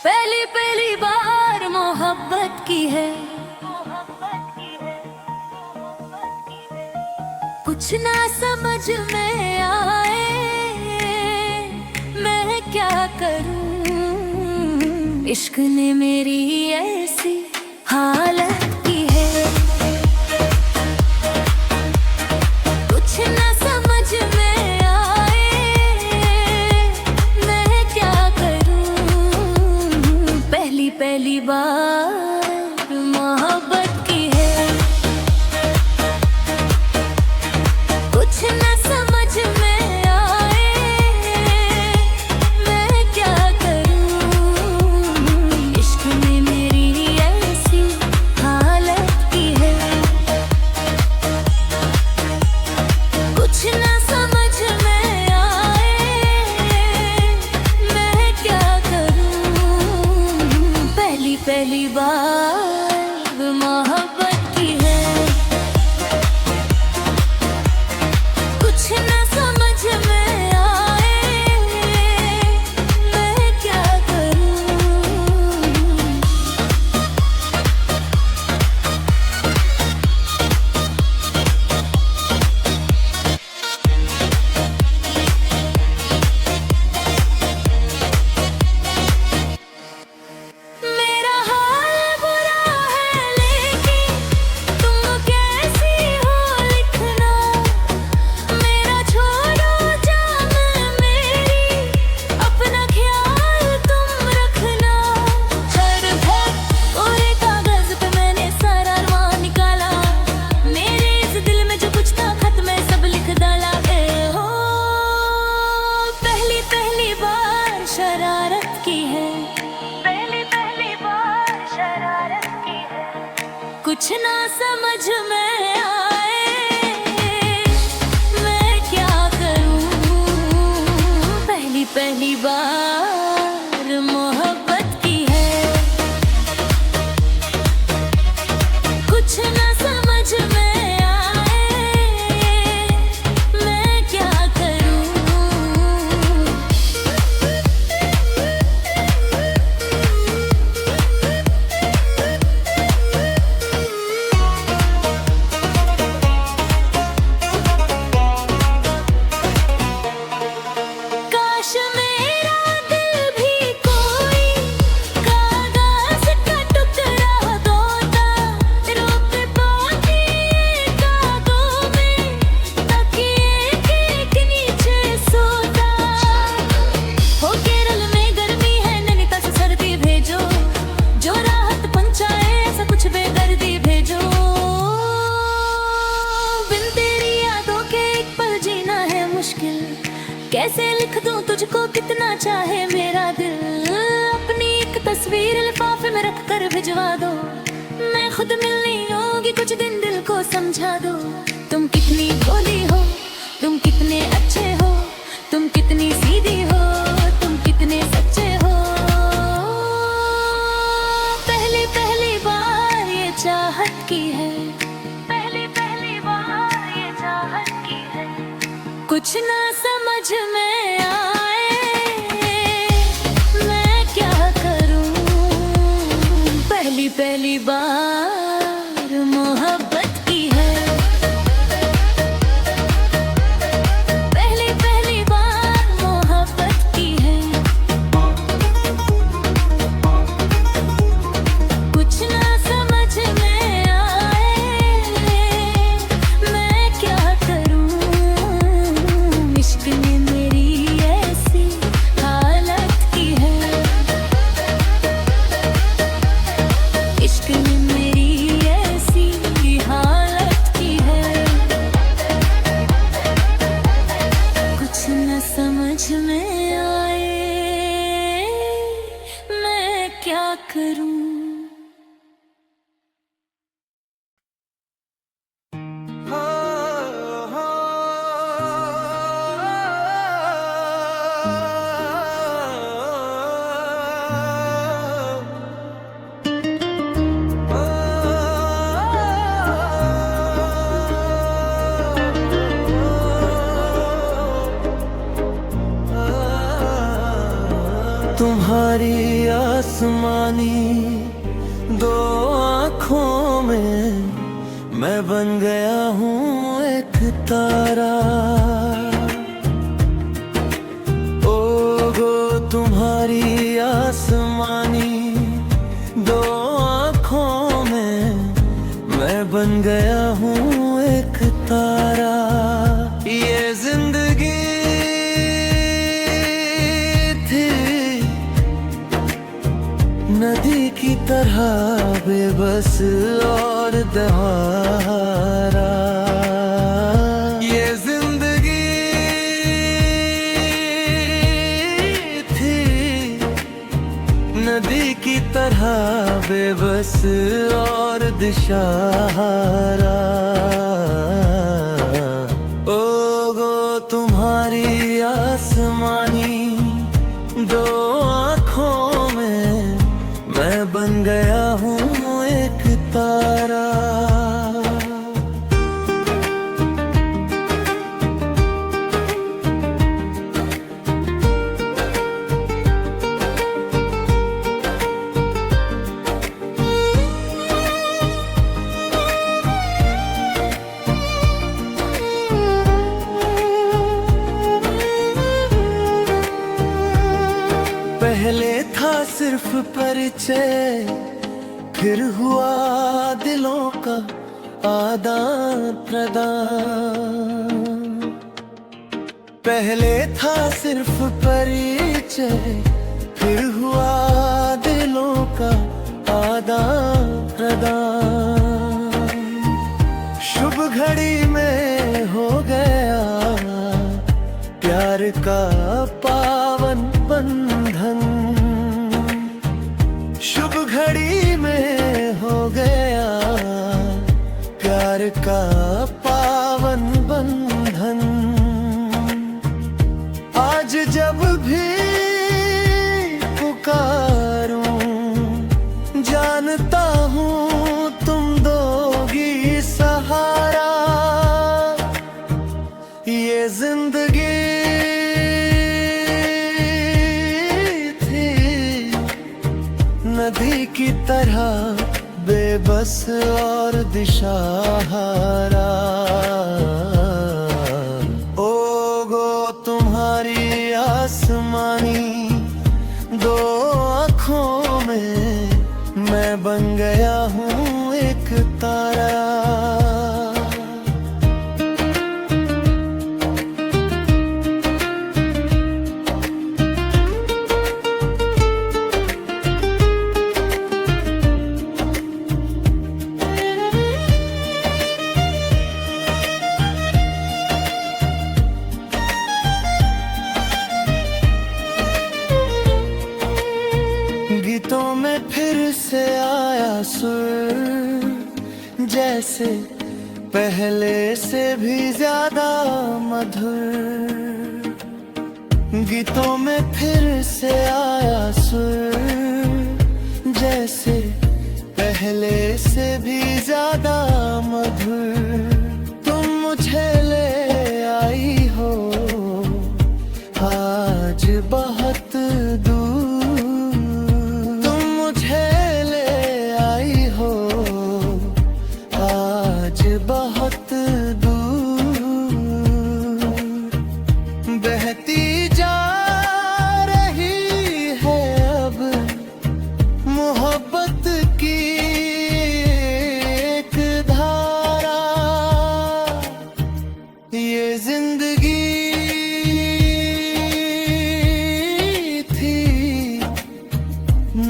पहली पहली बार मोहब्बत की है, कुछ ना समझ में आए मैं क्या करूं। इश्क ने मेरी ऐसी हालत की है, कुछ ना समझ में आए मैं क्या करूं। पहली पहली बार मोहब्बत की है, कुछ ना समझ में आए मैं क्या करूं। इश्क ने मेरी ऐसी हालत की है, कुछ ना समझ में आए मैं क्या करूं। पहली पहली बार मोहब्बत की है, कुछ ना समझ में आए मैं क्या करूं। मेरा हाल बुरा है लेकिन तुम कैसी हो लिखना, मेरा छोड़ो जाम मेरी अपना ख्याल तुम रखना। हर घर कोरे कागज पे मैंने सारा अरमान निकाला, मेरे इस दिल में जो कुछ था खत में सब लिख डाला। ए हो पहली पहली बार शरारत की है, पहली पहली बार शरारत की है, कुछ ना समझ में आए मैं क्या करूं। पहली पहली बार मोहब्बत की है, कुछ ना समझ में आए मैं क्या करूं। काश मेरा दिल भी कोई कागज का टुकड़ा होता, रोक पाती कागों में तकिए के नीचे सोता। हो केरल में गर्मी है नैनीताल से सर्दी भेजो, जो राहत पहुंचाए ऐसा कुछ बेदर्दी भेजो। बिन तेरी यादों के एक पल जीना है मुश्किल, कैसे लिख दूं तुझको कितना चाहे मेरा दिल। अपनी एक तस्वीर लिफाफे में रख कर भिजवा दो, मैं खुद मिलनी होगी कुछ दिन दिल को समझा दो। तुम कितनी भोली हो, तुम कितने अच्छे हो, तुम कितनी सीधी हो, तुम कितने सच्चे हो। पहली पहली बार ये चाहत की है, पहली पहली बार ये चाहत की है, कुछ ना समझ में आए मैं क्या करूं। पहली पहली बार मोहब्बत की है, पहली पहली बार मोहब्बत की है, कुछ ना समझ में आए मैं क्या करूं। इश्क ने मेरी तुम्हारी आसमानी दो आँखों में मैं बन गया हूँ एक तारा। ओ गो तुम्हारी आसमानी दो आँखों में मैं बन गया हूँ एक तारा। ये जिंदगी नदी की तरह बेबस और दहारा। ये जिंदगी थी नदी की तरह बेबस और दिशाहारा। ओ गो तुम्हारी आसमानी दो आँखों में मैं बन गया हूँ एक तारा। पहले था सिर्फ परिचय, फिर हुआ दिलों का आदान प्रदान। पहले था सिर्फ परिचय, फिर हुआ दिलों का आदान प्रदान। शुभ घड़ी में हो गया प्यार का पावन बंधन। शुभ घड़ी में हो गया प्यार का पावन बंधन। आज जब भी पुकारूं जानता हूँ तुम दोगी सहारा। ये जिंदगी नदी की तरह बेबस और दिशाहारा। ओ गो तुम्हारी आसमानी दो आँखों में मैं बन गया हूँ एक तारा। गीतों में फिर से आया सुर, जैसे पहले से भी ज्यादा मधुर। गीतों में फिर से आया सुर, जैसे पहले से भी ज्यादा मधुर। तुम मुझे ले आई हो आज बहुत दूर। बहुत दूर बहती जा रही है अब मोहब्बत की एक धारा। ये जिंदगी थी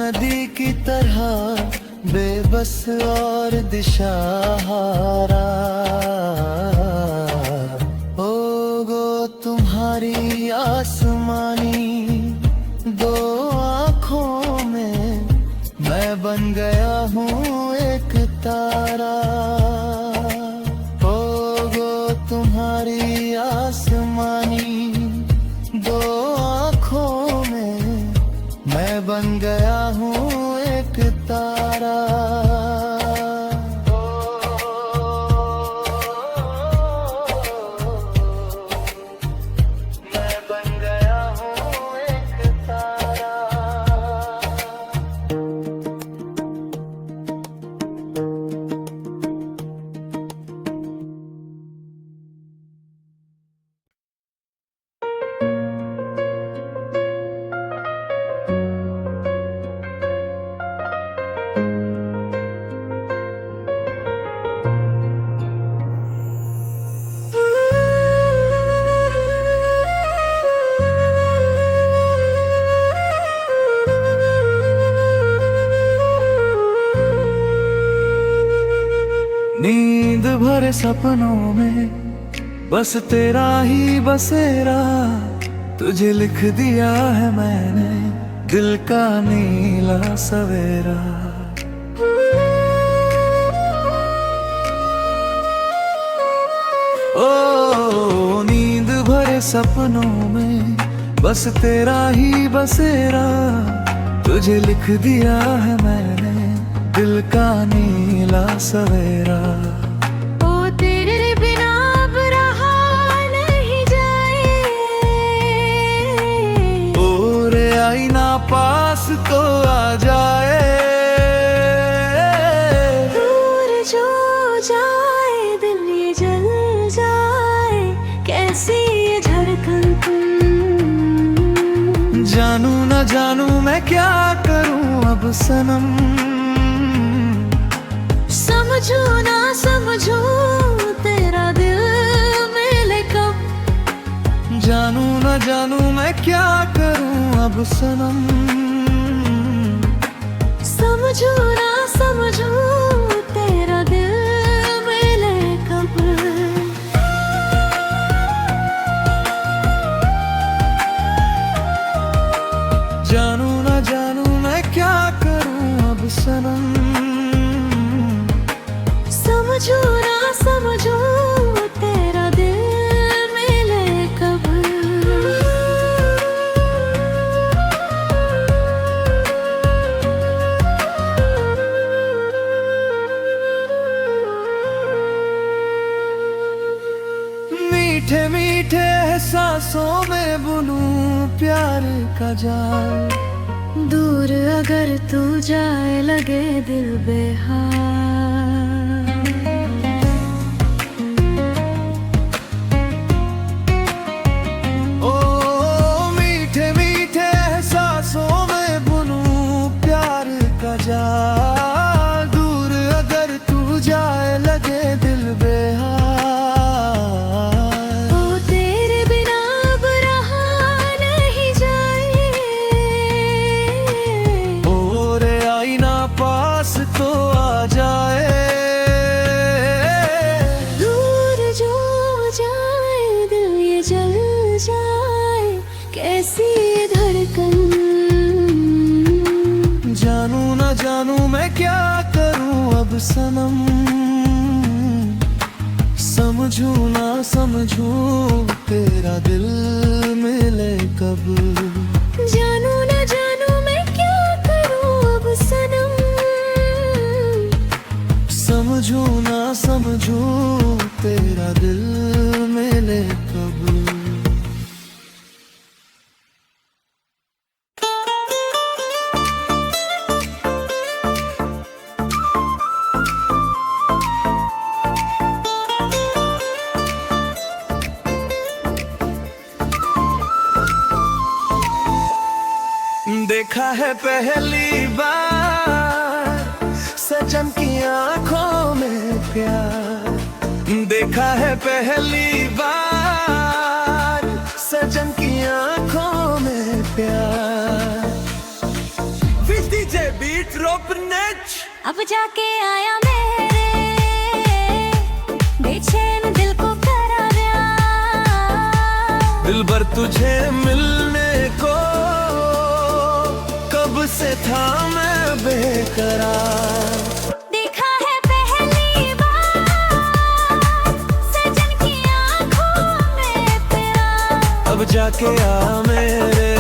नदी की तरह बेबस और दिशाहारा। ओ गो तुम्हारी आसमानी दो आँखों में मैं बन गया हूँ एक तारा। ओ गो तुम्हारी आसमानी दो आँखों में मैं बन गया हूँ एक तारा। सपनों में बस तेरा ही बसेरा, तुझे लिख दिया है मैंने दिल का नीला सवेरा। ओ नींद भरे सपनों में बस तेरा ही बसेरा, तुझे लिख दिया है मैंने दिल का नीला सवेरा। ओ तेरे बिना अब रहा नहीं जाए, ओ रे आईना पास तो आ जाए, दूर जो जाए दिल ये जल जाए, कैसी ये धड़कन तुम। जानू न जानू मैं क्या करूं अब सनम, समझू ना समझू तेरा दिल मिले कब। जानू न जानू मैं क्या करूं अब सनम, समझू ना समझू तेरा दिल मिले कब। जानू न जानू मैं क्या करूं अब सनम, समझू ना समझू तेरा दिल मिले कब। मीठे मीठे सांसों में बुनूं प्यार का जाल, दूर अगर तू जाए लगे दिल बेहाल। ओ मीठे मीठे सांसों में बुनूं प्यार का जाल, दूर अगर तू जाए लगे दिल बेहाल। ओ तेरे बिना अब रहा नहीं जाए, ओ रे आईना पास तो आ जाए, दूर जो जाए दिल ये जल जाए, कैसी ये धड़कन। जानू न जानू मैं क्या करूं अब सनम, समझू ना समझू तेरा दिल मिले कब। जानू न जानू मैं क्या करूं अब सनम, समझू ना समझू तेरा दिल मिले कब। देखा है पहली बार सजन की आंखों में प्यार, देखा है पहली बार सजन की आंखों में प्यार। With DJ Beat Rob Nech। अब जाके आया मेरे बेचैन दिल को करारा, दिल भर तुझे मिलने को कब से था मैं बेकरार। देखा है पहली बार सजन की आंखों में प्यार, अब जाके आ मेरे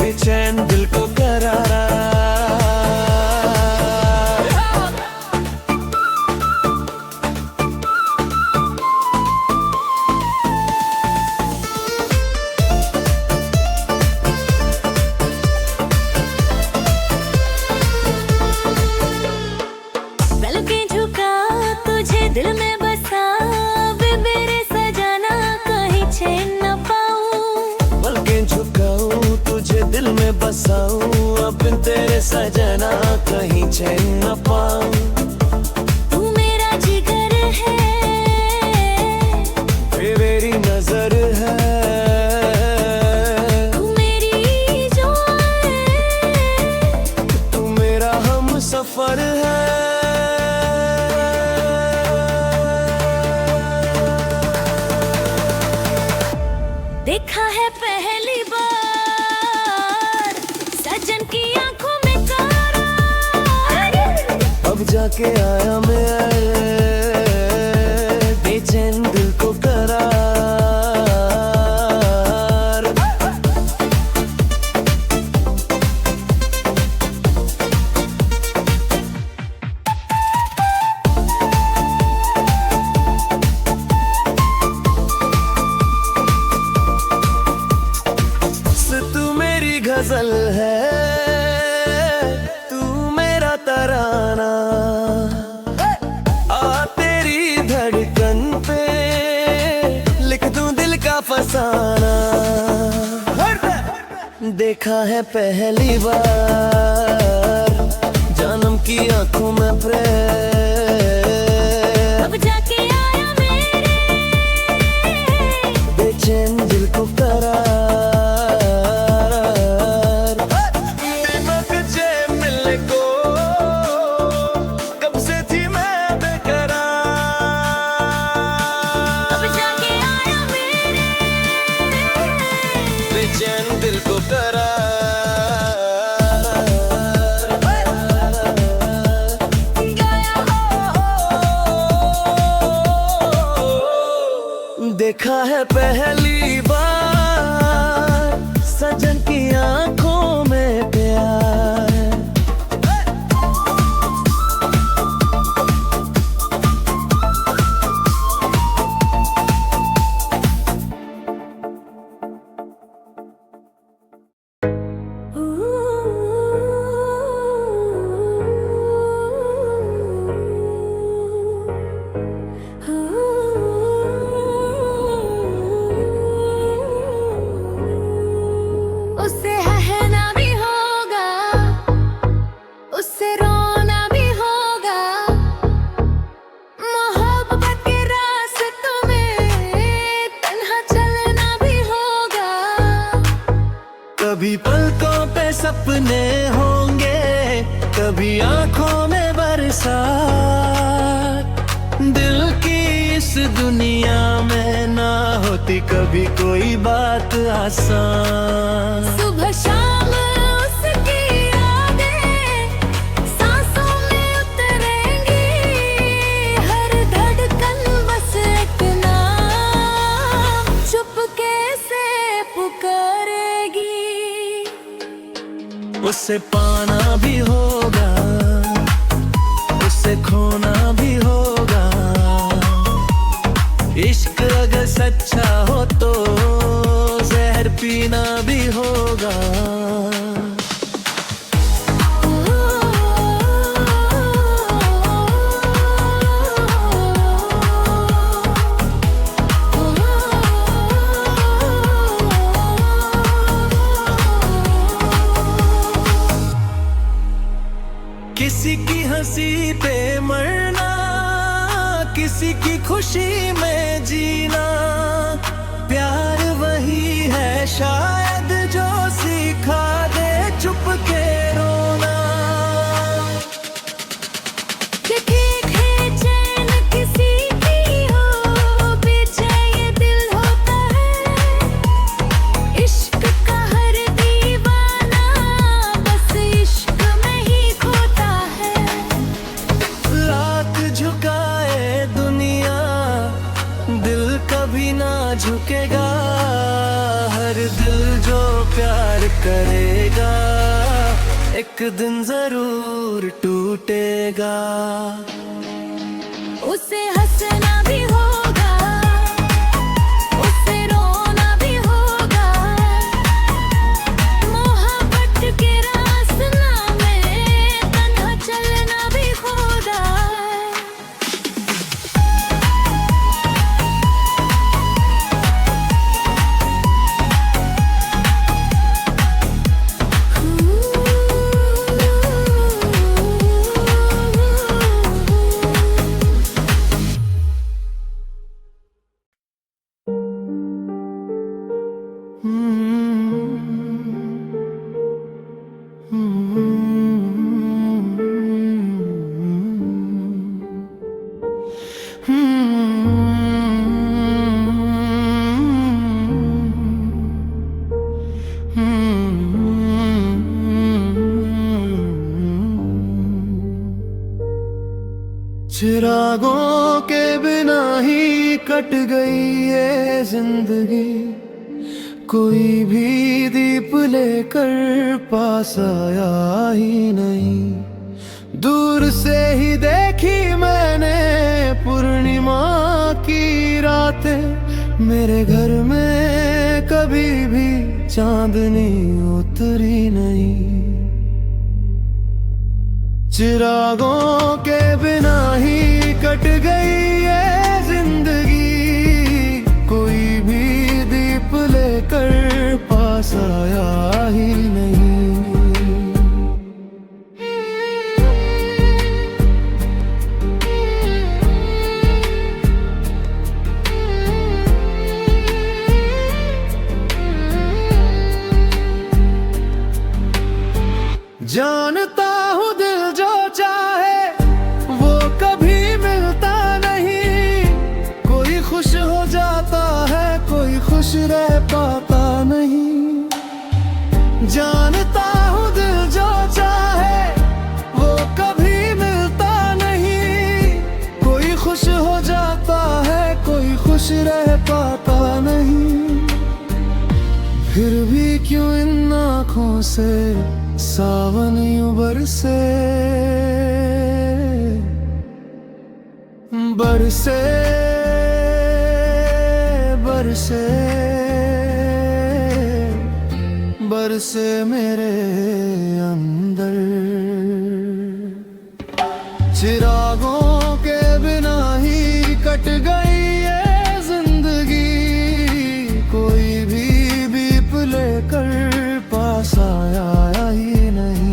बेचैन दिल को करारा। पल के झुका तुझे दिल में बसा, वे मेरे सजना कहीं चैन न पाऊं। पल के झुकाऊं तुझे दिल में बसाऊं, अब बिन तेरे सजना कहीं चैन न पाऊं। तू मेरा जिगर है, वे मेरी नजर है, तू मेरी जान है, तू मेरा हम सफर है। जाके आया मैं बेचैन दिल को करार। तू मेरी गजल है, तू मेरा तराना, आ तेरी धड़कन पे लिख दूं दिल का फसाना। देखा है पहली बार जन्म की आंखों में प्रेम, अब जाके आया मेरे बेचैन दिल को करार। बेचैन दिल को देखा है पहली बार सजन की आंखों में प्यार। उससे हंसना भी होगा, उससे रोना भी होगा, मोहब्बत के रास्तों में तन्हा चलना भी होगा। कभी पलकों पे सपने होंगे, कभी आंखों में बरसात। दिल की इस दुनिया में ना होती कभी कोई बात आसान। सुबह शाम उसकी यादें सांसों में उतरेंगी, हर धड़कन बस एक नाम चुपके से पुकारेगी। उससे पाना भी होगा, उससे खोना भी होगा। इश्क अगर सच्चा हो तो जहर पीना भी होगा। किसी की हंसी पे मरना, किसी की खुशी में जीना। प्यार वही है शायद जो सिखा दे चुप के रोना। देखिए चैन किसी की हो, पीछे ये दिल होता है। इश्क का हर दीवाना बस इश्क में ही खोता है। लाख झुकाए दुनिया दिल कभी ना झुकेगा। हर दिल जो प्यार करेगा एक दिन जरूर टूटेगा। उसे हंसना भी होगा, उससे रोना भी होगा, मोहब्बत के रास्ते में तन्हा चलना भी होगा। कट गई ये जिंदगी, कोई भी दीप लेकर पास आया ही नहीं। दूर से ही देखी मैंने पूर्णिमा की रातें, मेरे घर में कभी भी चांदनी उतरी नहीं। चिरागों के बिना ही कट गई ये जिंदगी, कोई भी दीप लेकर पास आया ही नहीं। जानता हूँ दिल जो चाहे वो कभी मिलता नहीं, कोई खुश हो जाता है कोई खुश रह पाता नहीं। जानता हूँ दिल जो चाहे वो कभी मिलता नहीं, कोई खुश हो जाता है कोई खुश रह पाता नहीं। फिर भी क्यों इन आँखों से सावन यूं बरसे, बरसे बरसे बरसे मेरे अंदर। चिरागों के बिना ही कट गई ये जिंदगी, कोई भी दीप लेकर पास आया ही नहीं।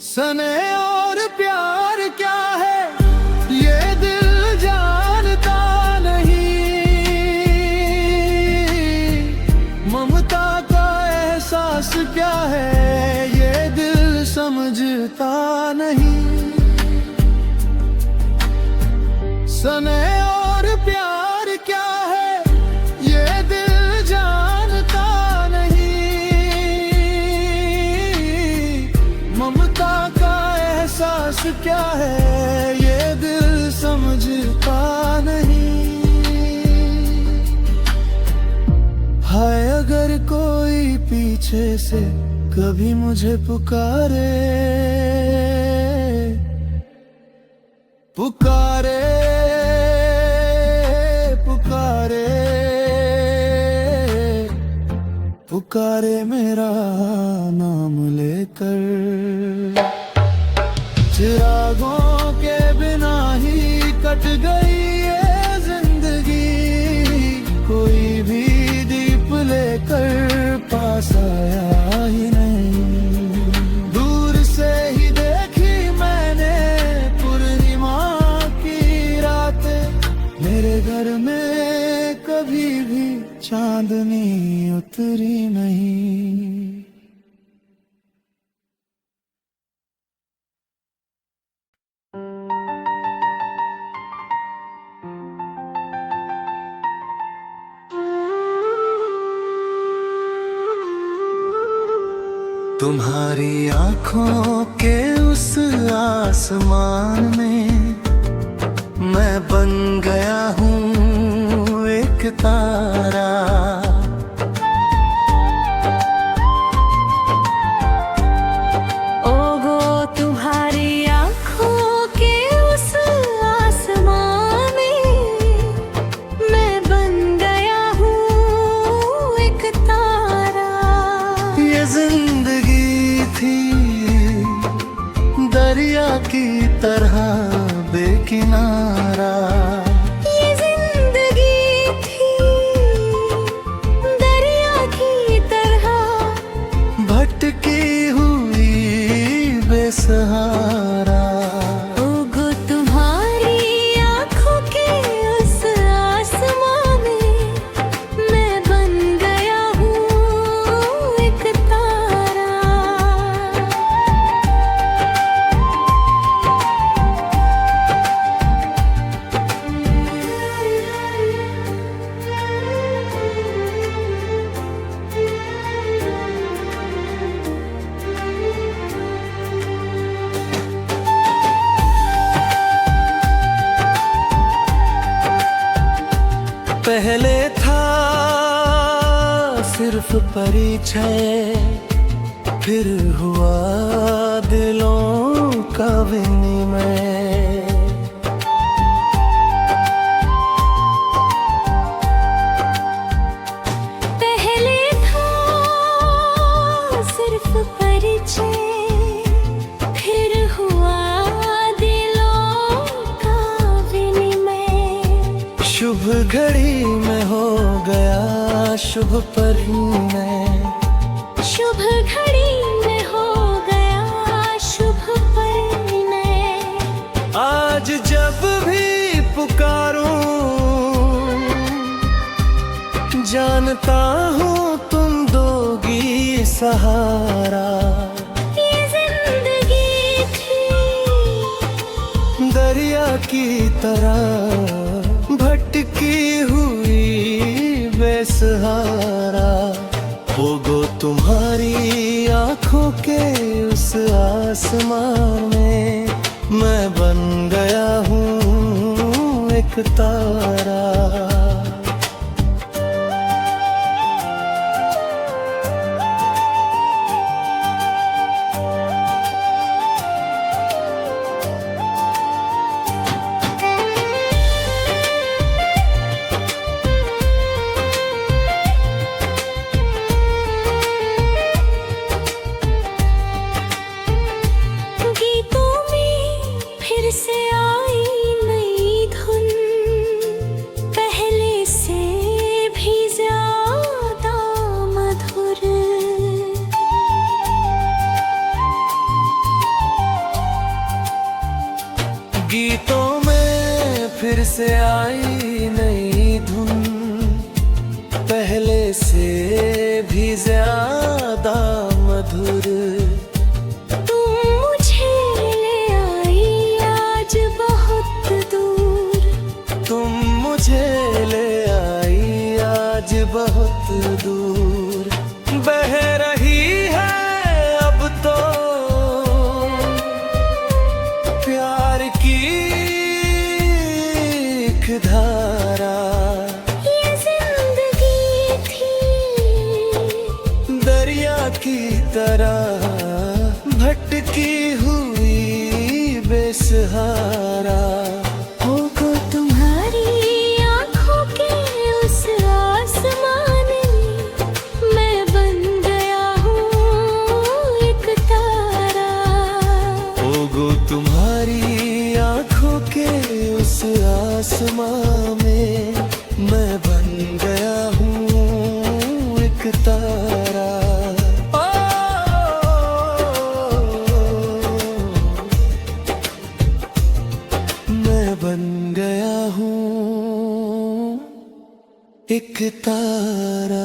सने और प्यार क्या है ये दिल जानता नहीं, ममता का एहसास क्या है ये दिल समझता नहीं। सने और प्यार क्या है ये दिल जानता नहीं, ममता का एहसास क्या है ये दिल समझता नहीं। हाय अगर कोई पीछे से कभी मुझे पुकारे, पुकारे पुकारे पुकारे मेरा नाम लेकर। चिरागों के बिना ही कट गई ये जिंदगी, कोई भी दीप लेकर पास आया ही नहीं। दूर से ही देखी मैंने पूर्णिमा की रातें, मेरे घर में कभी भी चांदनी उतरी नहीं। तुम्हारी आँखों के उस आसमान में मैं बन गया हूँ एक तारा। ओगो तुम्हारी आँखों के उस आसमां में मैं बन गया हूँ एक तारा। ये जिंदगी थी दरिया की तरह बेकिनारा, ये जिंदगी थी पहले था सिर्फ परिचय, फिर हुआ दिलों का विनिमय। पहले था सिर्फ परिचय, फिर हुआ दिलों का विनिमय। शुभ घड़ी में हो गया शुभ परिणय, शुभ घड़ी में हो गया शुभ परिणय। आज जब भी पुकारूं जानता हूँ तुम दोगी सहारा। ये जिंदगी थी दरिया की तरह भटकी हुई बेसहारा। होगो तुम्हारी आंखों के उस आसमान में मैं बन गया हूँ एक तारा। फिर से आई नई धुन, पहले से भी ज्यादा मधुर। गीतों में फिर से आई नई धुन, पहले से भी ज्यादा मधुर। मुझे ले आई आज बहुत दूर। बह रही है अब तो प्यार की एक धारा। ये जिंदगी थी दरिया की तरह भटकी हुई बेसहारा। तुम्हारी आंखों के उस आसमां में मैं बन गया हूँ एक तारा। मैं बन गया हूँ एक तारा।